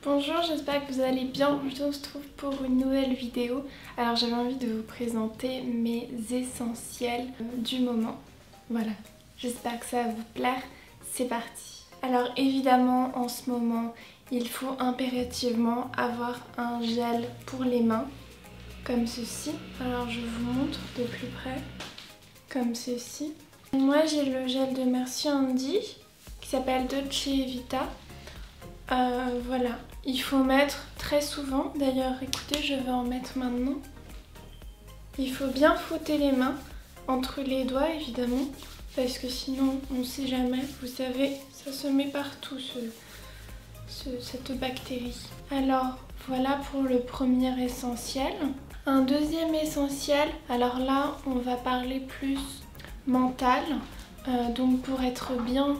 Bonjour, j'espère que vous allez bien. Je vous retrouve pour une nouvelle vidéo. Alors j'avais envie de vous présenter mes essentiels du moment. Voilà, j'espère que ça va vous plaire. C'est parti. Alors évidemment en ce moment, il faut impérativement avoir un gel pour les mains, comme ceci. Alors je vous montre de plus près, comme ceci. Moi j'ai le gel de Merci Handy qui s'appelle Dolce Vita. Voilà, il faut mettre très souvent. D'ailleurs, écoutez, je vais en mettre maintenant. Il faut bien frotter les mains, entre les doigts évidemment, parce que sinon, on ne sait jamais. Vous savez, ça se met partout, cette bactérie. Alors, voilà pour le premier essentiel. Un deuxième essentiel, alors là, on va parler plus mental. Donc pour être bien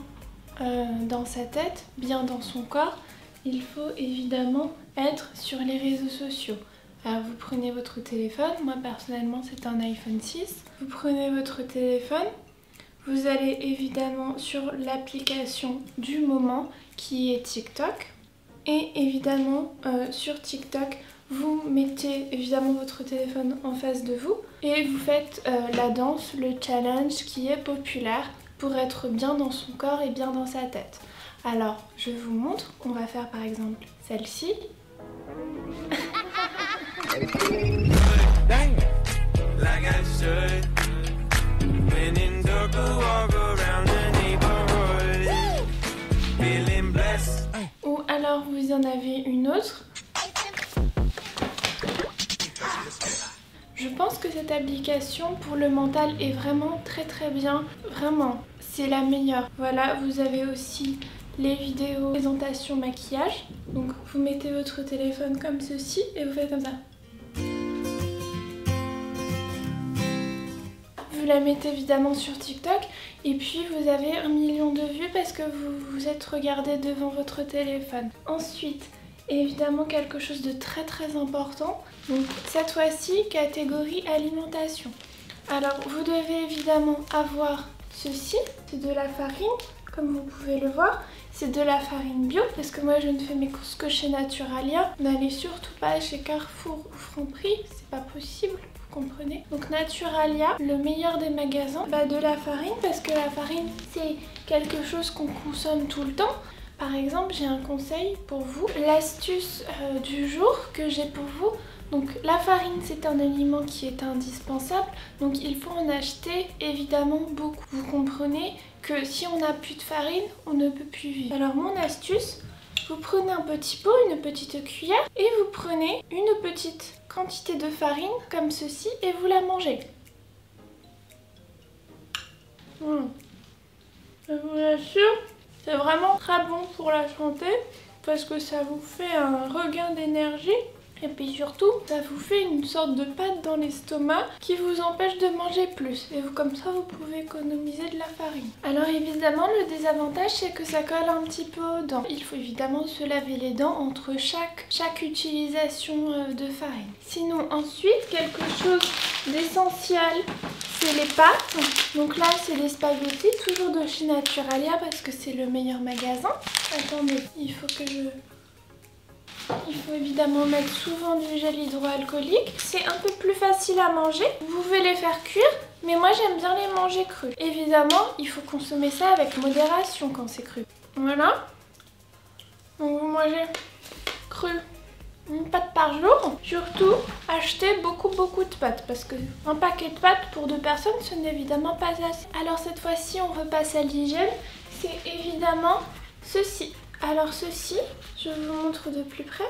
dans sa tête, bien dans son corps, il faut évidemment être sur les réseaux sociaux. Alors vous prenez votre téléphone, moi personnellement c'est un iPhone 6. Vous prenez votre téléphone, vous allez évidemment sur l'application du moment qui est TikTok. Et évidemment sur TikTok, vous mettez évidemment votre téléphone en face de vous et vous faites la danse, le challenge qui est populaire pour être bien dans son corps et bien dans sa tête. Alors, je vous montre, on va faire par exemple celle-ci. Ou alors vous en avez une autre. Je pense que cette application pour le mental est vraiment très bien. Vraiment, c'est la meilleure. Voilà, vous avez aussi les vidéos présentation maquillage. Donc vous mettez votre téléphone comme ceci et vous faites comme ça. Vous la mettez évidemment sur TikTok et puis vous avez 1 million de vues parce que vous vous êtes regardé devant votre téléphone. Ensuite, évidemment quelque chose de très important. Donc cette fois-ci, catégorie alimentation. Alors vous devez évidemment avoir ceci, c'est de la farine, comme vous pouvez le voir. C'est de la farine bio, parce que moi je ne fais mes courses que chez Naturalia. N'allez surtout pas chez Carrefour ou Franprix, c'est pas possible, vous comprenez. Donc Naturalia, le meilleur des magasins, de la farine, parce que la farine c'est quelque chose qu'on consomme tout le temps. Par exemple, j'ai un conseil pour vous, l'astuce du jour que j'ai pour vous. Donc la farine c'est un aliment qui est indispensable, donc il faut en acheter évidemment beaucoup. Vous comprenez que si on n'a plus de farine, on ne peut plus vivre. Alors mon astuce, vous prenez un petit pot, une petite cuillère et vous prenez une petite quantité de farine comme ceci et vous la mangez. Je vous assure, c'est vraiment très bon pour la santé parce que ça vous fait un regain d'énergie. Et puis surtout, ça vous fait une sorte de pâte dans l'estomac qui vous empêche de manger plus. Et comme ça, vous pouvez économiser de la farine. Alors évidemment, le désavantage, c'est que ça colle un petit peu aux dents. Il faut évidemment se laver les dents entre chaque utilisation de farine. Sinon, ensuite, quelque chose d'essentiel, c'est les pâtes. Donc là, c'est les spaghettis, toujours de chez Naturalia parce que c'est le meilleur magasin. Attendez, il faut évidemment mettre souvent du gel hydroalcoolique. C'est un peu plus facile à manger. Vous pouvez les faire cuire, mais moi j'aime bien les manger crus. Évidemment, il faut consommer ça avec modération quand c'est cru. Voilà. Donc vous mangez cru une pâte par jour. Surtout, achetez beaucoup de pâtes parce que un paquet de pâtes pour 2 personnes, ce n'est évidemment pas assez. Alors cette fois-ci, on repasse à l'hygiène. C'est évidemment ceci. Alors ceci, je vous montre de plus près.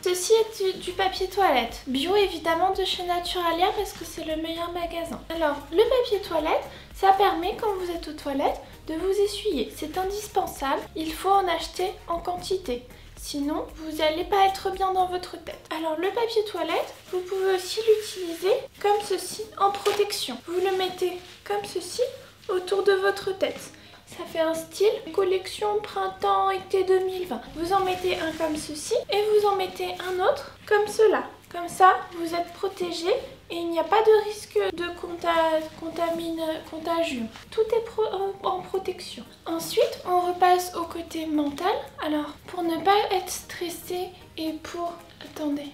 Ceci est du papier toilette, bio évidemment de chez Naturalia parce que c'est le meilleur magasin. Alors le papier toilette, ça permet quand vous êtes aux toilettes de vous essuyer. C'est indispensable, il faut en acheter en quantité. Sinon, vous n'allez pas être bien dans votre tête. Alors le papier toilette, vous pouvez aussi l'utiliser comme ceci en protection. Vous le mettez comme ceci autour de votre tête. Ça fait un style collection printemps-été 2020. Vous en mettez un comme ceci et vous en mettez un autre comme cela. Comme ça, vous êtes protégé et il n'y a pas de risque de contagion. Tout est en protection. Ensuite, on repasse au côté mental. Alors, pour ne pas être stressé et pour... Attendez.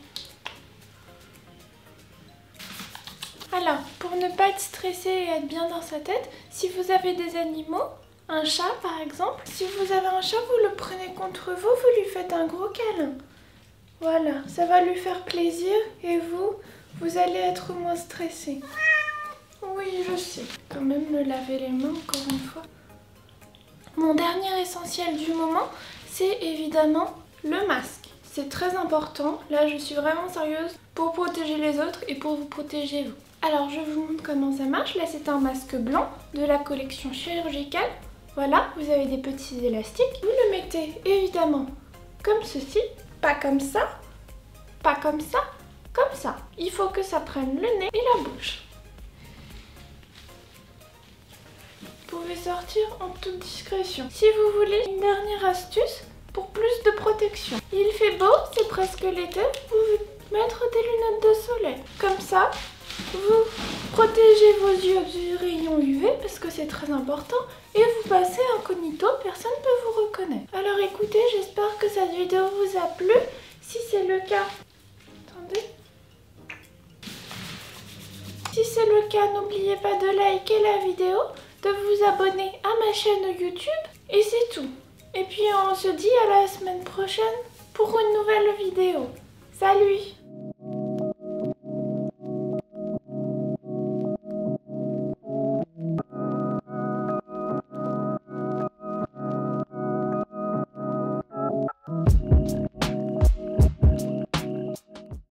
Alors, pour ne pas être stressé et être bien dans sa tête, si vous avez des animaux, un chat par exemple, si vous avez un chat, vous le prenez contre vous, vous lui faites un gros câlin. Voilà, ça va lui faire plaisir et vous allez être moins stressé. Oui, je sais. Quand même me laver les mains encore une fois. Mon dernier essentiel du moment, c'est évidemment le masque. C'est très important. Là, je suis vraiment sérieuse pour protéger les autres et pour vous protéger vous. Alors, je vous montre comment ça marche. Là, c'est un masque blanc de la collection chirurgicale. Voilà, vous avez des petits élastiques. Vous le mettez évidemment comme ceci. Pas comme ça, pas comme ça, comme ça. Il faut que ça prenne le nez et la bouche. Vous pouvez sortir en toute discrétion. Si vous voulez une dernière astuce pour plus de protection. Il fait beau, c'est presque l'été, vous pouvez mettre des lunettes de soleil. Comme ça, vous protégez vos yeux du rayon UV parce que c'est très important et vous passez incognito, personne ne peut vous reconnaître. Alors écoutez, j'espère que cette vidéo vous a plu. Si c'est le cas, attendez. Si c'est le cas, n'oubliez pas de liker la vidéo, de vous abonner à ma chaîne YouTube et c'est tout. Et puis on se dit à la semaine prochaine pour une nouvelle vidéo. Salut!